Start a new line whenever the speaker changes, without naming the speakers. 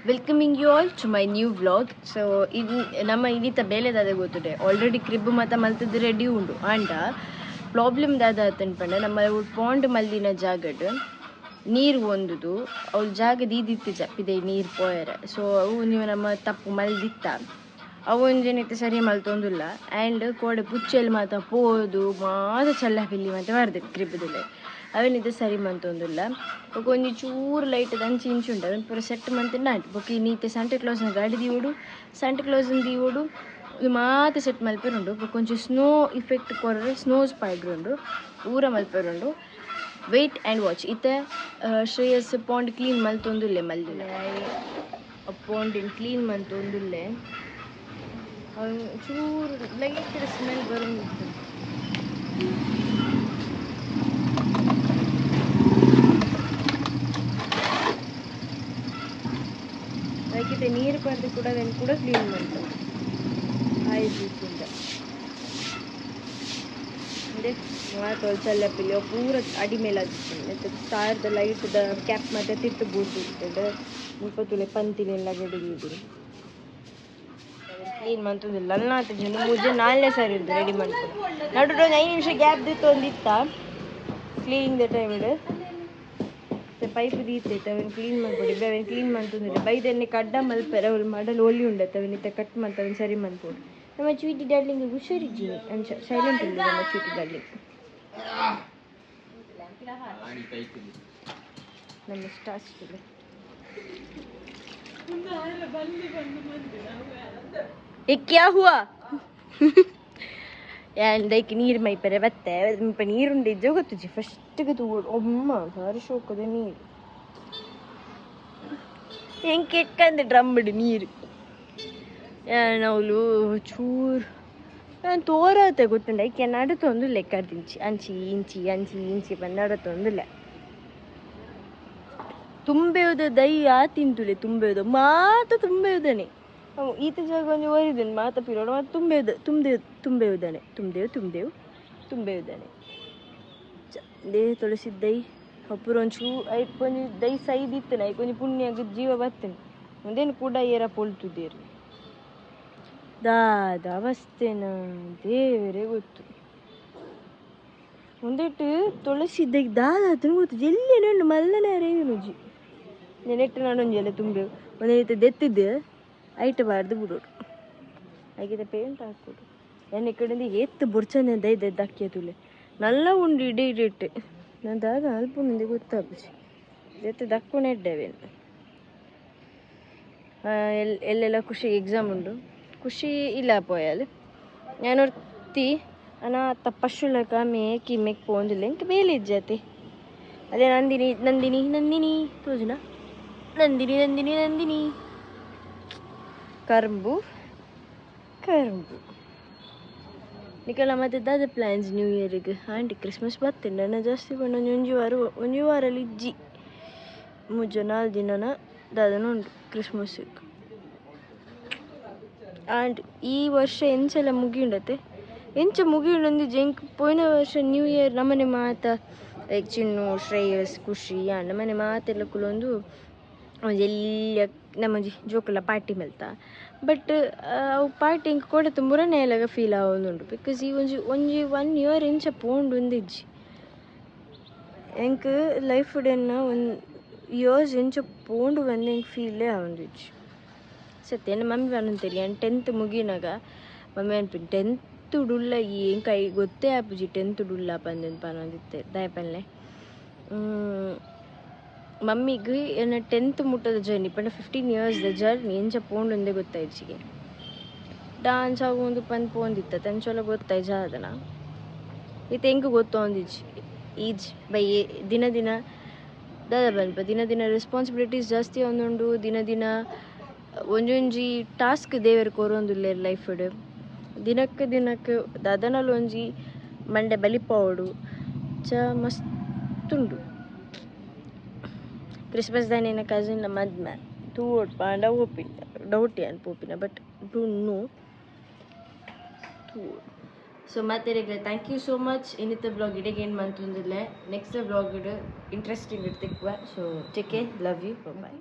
Welcoming you all to my new vlog. So ಇದು ನಮ್ಮ ಇನ್ನಿತ ಬೇಲೆದಾದ ಗೊತ್ತಿದೆ ಆಲ್ರೆಡಿ ಕ್ರಿಬ್ ಮತ್ತು ಮಲ್ತದ್ದು ರೆಡಿ ಉಂಡು ಆಂಡ ಪ್ರಾಬ್ಲಮ್ ದಾದ ಅಂತಂದ್ಪಂಡ ನಮ್ಮ ಪಾಂಡ್ ಮಲ್ದಿನ ಜಾಗಡ್ ನೀರು ಒಂದುದು ಅವ್ರ ಜಾಗ ದೀದಿತ್ತು ಜಪ್ಪಿದೆ ನೀರು ಪೋಯರ. ಸೊ ಅವು ನೀವು ನಮ್ಮ ತಪ್ಪು ಮಲ್ದಿತ್ತ ಅವು ಒಂದೇನೈತೆ ಸರಿ ಮಲ್ತೊಂದಿಲ್ಲ ಆ್ಯಂಡ್ ಕೋಡೆ ಪುಚ್ಚಲ್ಲಿ ಮಾತ್ರ ಪೋದು ಮಾತ್ರ ಚಲ್ಲಪಿಲ್ಲಿ ಮತ್ತು ಮಾಡ್ದೆ ಕ್ರಿಬ್ದಲ್ಲೇ ಅವೇನಿದೆ ಸರಿ ಮಂತೊಂದಿಲ್ಲ. ಬೊಕ್ಕ ಒಂಜಿ ಚೂರು ಲೈಟ್ ಅಂಚಿ ಇಂಚು ಉಂಟು ಅದನ್ನು ಪೂರ ಸೆಟ್ ಮಂತಿನ ಆಯ್ತು. ಬೊಕ್ಕ ನೀತೆ ಸಂಟೆ ಕ್ಲೋಸ್ನ ಗಾಡಿ ದೀವೋಡು ಸಂಟೆ ಕ್ಲೋಸ್ನ ದೀವೋಡು ಇದು ಮಾತ್ರ ಸೆಟ್ ಮಲ್ಪೇರುಂಡು. ಬೊಕ್ಕ ಒಂಚೂರು ಸ್ನೋ ಇಫೆಕ್ಟ್ ಕೊರ್ರೆ ಸ್ನೋಸ್ ಪಾಯ್ಡ್ರುಂಡು ಊರ ಮಲ್ಪೇರುಂಡು. ವೆಯ್ಟ್ ಆ್ಯಂಡ್ ವಾಚ್ ಇತ್ತೆ ಶ್ರೇಯಸ್ ಪಾಂಡ್ ಕ್ಲೀನ್ ಮಲ್ತೊಂದುಲ್ಲೆ ಮಲ್ದಿನ ಪಾಂಡಿನ ಕ್ಲೀನ್ ಮಲ್ತೊಂದುಲ್ಲೆ ಚೂರು ಲೈಟ್ ಸ್ಮೆಲ್ ಬರೋಂಗಿತ್ತು. ಅದಕ್ಕಿಂತ ನೀರು ಬಂದು ಕೂಡ ಅದನ್ನು ಕೂಡ ಕ್ಲೀನ್ ಮಾಡ್ತಾರೆ ಆಯ್ತಿಂದ ಅಂದರೆ ಮಾತು ಚಲ್ಲಪಿಲ್ಲ ಪೂರ ಅಡಿ ಮೇಲೆ ಆಗಿತ್ತು ಮತ್ತು ತಾರದ ಲೈಟ್ದ ಕ್ಯಾಪ್ ಮತ್ತು ತಿಟ್ಟು ಬೂಟಿರ್ತದೆ ಮುಪ್ಪತ್ತುಲೆ ಪಂತಿನೆಲ್ಲ ಗಡಿಗಿದ್ದೀನಿ ಕ್ಲೀನ್ ಮಾಡ್ತಂದಿಲ್ಲ ಅಲ್ಲ ಜನ ಮುಜೆ ನಾಲ್ನೇ ಸಾರಿ ಇದ್ದು ರೆಡಿ ಮಾಡ್ತಾರೆ ನಡು ಒಂದು 5 ನಿಮಿಷ ಗ್ಯಾಪ್ ದಿತ್ತು ಒಂದಿತ್ತ ಕ್ಲೀನಿಂಗ್ ದ ಟೈಮ್ ಇಡು ಪೈಪ್ ದೀತೈತೆ ಅವನು ಕ್ಲೀನ್ ಮಾಡ್ಕೊಡಿ ಅವನು ಕ್ಲೀನ್ ಮಾಡ್ತಂದಿಲ್ಲ ಬೈದನ್ನೇ ಕಡ್ಡ ಮಲ್ಪರೆ ಅವ್ರು ಮಾಡಲು ಒಲಿ ಉಂಡತ್ತೆ ಅವನಿತ್ತ ಕಟ್ ಮಾಡ್ತಾ ಅವನು ಸರಿ ಮಾಡ್ಕೊಡು. ನಮ್ಮ ಚೀಟಿ ಡಾರ್ಲಿಂಗ್ ಹುಷಾರಿದ್ದೀನಿ ಅಂಚ ಸೈಲೆಂಟ್ ಇಲ್ಲ ನಮ್ಮ ಚೀಟಿ ಡಾರ್ಲಿಂಗ್. ನಮ್ಮ ಸ್ಟಾರ್ಸ್ ಇದೆ क्या हुआ ಯಾಕೆ ನೀರು ಮೈಪರೆ ಬತ್ತೆ ನೀರುಂಡಿದ್ದು ಗೊತ್ತಿಜ್ಜಿ ಫಸ್ಟ್ಗೆ ತೂಡು ಒಮ್ಮ ಸಾರಿ ಶೋಕದ ನೀರು ಹೆಂಗೆ ಕೆಕ್ಕಂದೆ ಡ್ರಮ್ಮಿಡು ನೀರು ನಾವಲು ಚೂರು ನಾನು ತೋರತ್ತೆ ಗೊತ್ತುಂಡ ಐಕೆ ನಡತೊಂದು ಲೆಕ್ಕದಿಂಚಿ ಅಂಚಿ ಇಂಚಿ ಬಂದು ನಡತೊಂದಿಲ್ಲ ತುಂಬೆವುದ ದಯ್ಯ ತಿಂತುಲೆ ತುಂಬೆವುದ ಮಾತ ತುಂಬೆವುದನೆ ಈತ ಜಾಗ ಒಂದು ಓರಿದನು ಮಾತ ಪಿರೋಡು ಮಾತು ತುಂಬೆವುದಾನೆ ತುಂಬೆವುದಾನೆ ದೇ ತೊಳಸಿದ ದೈ ಅಪ್ಪುರ ಒಂಚೂ ಐಕೊಂದು ದೈ ಸೈದಿತ್ತನೆ ಐಕೊಂದು ಪುಣ್ಯ ಜೀವ ಬರ್ತೇನೆ ಒಂದೇನು ಕೂಡ ಏರ ಪೊಳ್ತುದೇರು ದಾದ ಅವಸ್ಥೆನ ದೇವರೇ ಗೊತ್ತು. ಒಂದಿಟ್ಟು ತುಳಸಿದ್ದ ದಾದ ಗೊತ್ತು ಎಲ್ಲಿ ಮಲ್ಲನೇ ಅರೇನುಜಿ ನೆನೆಟ್ಟು ನಾನೊಂದು ಎಲ್ಲ ತುಂಬೆವು ಒಂದು ರೀತಿ ದೆತ್ತಿದ್ದೆ ಐಟಬಾರ್ದು ಬಿಡೋಡು ಹಾಗಿದೆ ಪೇಂಟ್ ಹಾಕ್ಕೊಡು ಎಣ್ಣೆ ಕಡೆಯಿಂದ ಎತ್ತು ಬುಡ್ಚಂದ ದೈದ ಅಕ್ಕಿಯತುಲೆ ನಲ್ಲ ಉಂಡು ಇಡೀಟ್ಟು ನಾನು ದಾದ ಅಲ್ಪ ಮುಂದೆ ಗೊತ್ತಾಗ್ಬಿಸಿ ಎತ್ತು ದಕ್ಕೊಂಡೆ ಇದ್ದೇವೇನು ಎಲ್ಲೆಲ್ಲ ಖುಷಿ ಎಕ್ಸಾಮ್ ಉಂಡು ಖುಷಿ ಇಲ್ಲ ಪೋಯಲ್ ഞാനൊരുത്തി ಅನಾಥ ಪಶುಲಕ ಮೇಕ್ ಪೋಂದಿಲ್ಲ ಇಂಕ ಬೇಲೆ ಇಜ್ಜಾತೆ ಅದೇ ನಂದಿನಿ ತೋಜನ ನಂದಿನಿ ಕರಂಬು ನಿಕಲ ಮತ್ತೆ ದಾದ ಪ್ಲ್ಯಾನ್ಸ್ ನ್ಯೂ ಇಯರ್ಗೆ ಆಂಟಿ ಕ್ರಿಸ್ಮಸ್ ಬರ್ತೇನೆ ನಾನು ಜಾಸ್ತಿ ಕೊಂಡು ಒಂಜಿ ವಾರಲ್ಲಿ ಇಜ್ಜಿ ಮುಜ್ಜ 4 ದಿನನ ದಾದನ ಉಂಟು ಕ್ರಿಸ್ಮಸ್ಗೆ ಆ್ಯಂಡ್ ಈ ವರ್ಷ ಎಂಚೆಲ್ಲ ಮುಗಿಯುಂಡತ್ತೆ ಮುಗಿಯುಂಡೊಂದು ಜಂಕ್ ಪೋಯಿನ ವರ್ಷ ನ್ಯೂ ಇಯರ್ ನಮ್ಮನೆ ಮಾತ ಲೈಕ್ ಚಿನ್ನು ಶ್ರೇಯಸ್ ಖುಷಿ ನಮ್ಮನೆ ಮಾತೆಲ್ಲ ಕುಲೊಂದು ಎಲ್ಲಿ ನಮ್ಮಜಿ ಜೋಕುಲ ಪಾರ್ಟಿ ಮಲ್ತಾ ಬಟ್ ಅವು ಪಾರ್ಟಿ ಇಂಕ ಕೂಡ ತುಂಬನೇ ಎಲ್ಲಾಗ ಫೀಲ್ ಆವೊಂದುಂಡು ಬಿಕಾಸ್ ಈ ಒಂಜಿ 1 ಇಯರ್ ಇಂಚ ಪೋಂಡು ಒಂದಿಜ್ಜಿ ಎಂಕ್ ಲೈಫ್ ಡೆನ್ನ ಒಂದು ಇಯರ್ಸ್ ಇಂಚ ಪೋಂಡು ಬಂದು ಎಂಕ್ ಫೀಲೇ ಆವೊಂದಿಜ್ಜಿ ಸತ್ಯ ನನ್ನ ಮಮ್ಮಿ ಬಂದಂತೀರಿ ನಾನು 10th ಮುಗಿನಾಗ ಮಮ್ಮಿ ಅನ್ಪಿನ್ 10th ಉಡುಲ್ಲ ಏನು ಕೈ ಗೊತ್ತೇ ಆಪುಜಿ 10th ಉಡುಲ್ಲ ಪಂದೆಂದು ಪನೊಂದಿತ್ತೆ ದಾಯಪಲ್ಲೆ ಮಮ್ಮಿಗೆ ಏನು 10th ಮುಟ್ಟದ ಜರ್ನಿ ಪಂಡ 15 ಇಯರ್ಸ್ದ ಜರ್ನಿ ಎಂಚ ಪೋಂಡು ಒಂದೇ ಗೊತ್ತಾಯ್ಚಿಗೆ ಡಾನ್ಸ್ ಆಗೊಂದು ಪೋಂದಿತ್ತ ತಂಚೊಲ ಗೊತ್ತಾಯ್ತು ಜಾದನ ಇದು ಹೆಂಗೆ ಗೊತ್ತೊಂದಿಜ್ಜಿ ಈಜ್ ಬೈ ದಿನ ದಾದ ಬನ್ಪ ದಿನ ರೆಸ್ಪಾನ್ಸಿಬಿಲಿಟೀಸ್ ಜಾಸ್ತಿ ಒಂದುಂಡು ದಿನ ಒಂಜೊಂಜಿ ಟಾಸ್ಕ್ ದೇವರು ಕೊರೊಂದುಲ್ಲೆ ಲೈಫ್ಡ್ ದಿನಕ್ಕೆ ದಾದನಲ್ಲಿ ಒಂಜಿ ಮಂಡೆ ಬಲಿಪೋಡು ಮಸ್ತುಂಡು. ಕ್ರಿಸ್ಮಸ್ ದಾನಿನ ಕಸಿನ್ ಮದ್ಮೆ ತೂವೋಡು ಪಾಂಡ ಓಪಿನ ಡೌಟ್ ಏನು ಪೋಪಿನ ಬಟ್ ಡೋಂಟ್ ನೋ ತೂವೋಡು. ಸೊ ಮತ್ತೆ ಥ್ಯಾಂಕ್ ಯು ಸೋ ಮಚ್ ಇನ್ನಿತ್ತ ಬ್ಲಾಗ್ ಇಡೆಗೆ ಏನು ಮಂತೊಂದಿಲ್ಲ ನೆಕ್ಸ್ಟ್ ಬ್ಲಾಗ್ ಇಂಟ್ರೆಸ್ಟಿಂಗ್ ಇಡ್ತಿಕ್ವ. So take care, love you, bye.